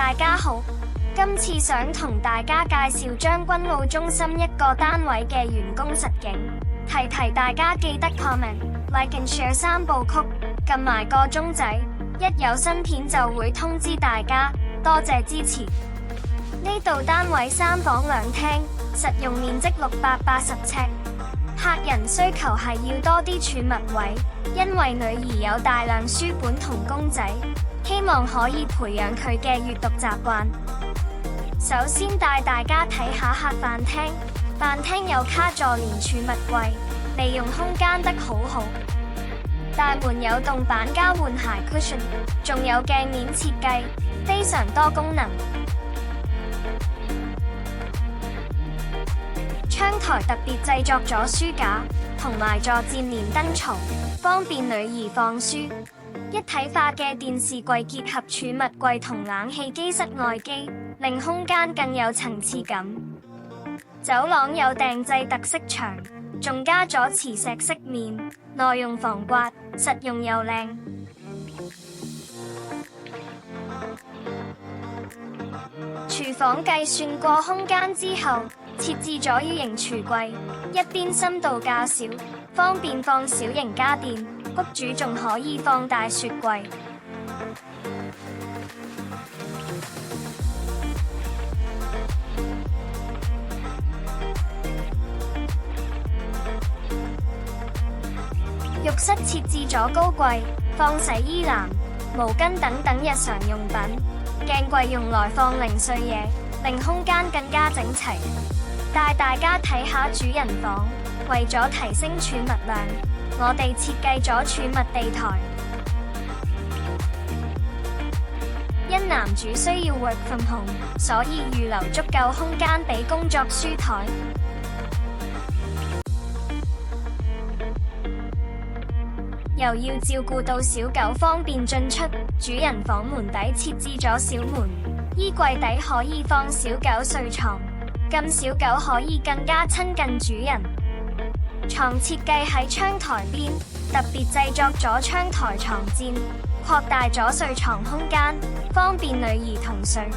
大家好，今次想同大家介紹將軍澳中心一個單位嘅員工實景，提大家記得 comment、like and share 三部曲，撳埋個鐘仔，一有新片就會通知大家，多謝支持。呢度單位3房2廳，實用面積680尺，客人需求係要多啲儲物位，因為女兒有大量書本同公仔，希望可以培養佢嘅閱讀習慣。首先帶大家睇下客飯廳，飯廳有卡座連儲物櫃，利用空間得好好。大門有動板交換鞋 cushion， 仲有鏡面設計，非常多功能。窗台特別製作咗書架，同埋坐墊連燈槽，方便女兒放書。一體化嘅電視櫃結合儲物櫃同冷氣機室外機，令空間更有層次感。走廊有訂製特色牆，仲加咗磁石飾面，耐用防刮，實用又靚。廚房計算過空間之後，設置咗 U 型櫥櫃，一邊深度較小，方便放小型家電。屋主仲可以放大雪櫃。浴室設置咗高櫃，放洗衣籃、毛巾等等日常用品。鏡櫃用來放零碎嘢，令空間更加整齊。帶大家睇下主人房，為咗提升儲物量，我哋設計咗儲物地台。因男主需要 work from home， 所以預留足夠空間俾工作書台。又要照顧到小狗方便進出，主人房門底設置咗小門，衣櫃底可以放小狗睡床，咁小狗可以更加親近主人。床設計喺窗台邊，特別製作咗窗台床墊，擴大咗睡床空間，方便女兒同睡。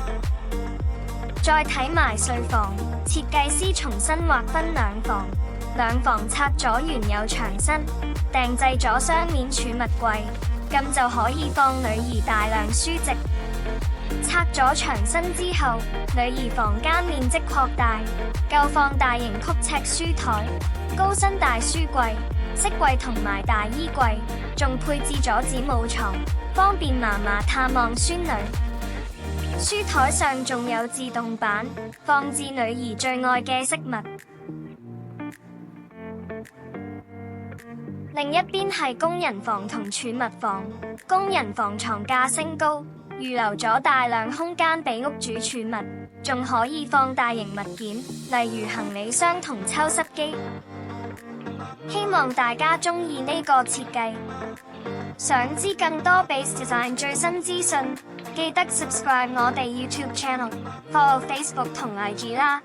再睇埋睡房，設計師重新劃分兩房拆咗原有牆身，訂製咗雙面儲物櫃，咁就可以放女兒大量書籍。拆咗牆身之後，女兒房間面積擴大，夠放大型曲尺書台、高身大書櫃、飾櫃同埋大衣櫃，仲配置咗子母床，方便嫲嫲探望孫女。書台上仲有自動板，放置女兒最愛嘅飾物。另一邊係工人房同儲物房，工人房床架升高，預留咗大量空間俾屋主儲物，仲可以放大型物件，例如行李箱同抽濕機。希望大家鍾意呢個設計。想知更多 Base Design 最新資訊，記得 subscribe 我哋 YouTube channel，follow Facebook 同 IG 啦。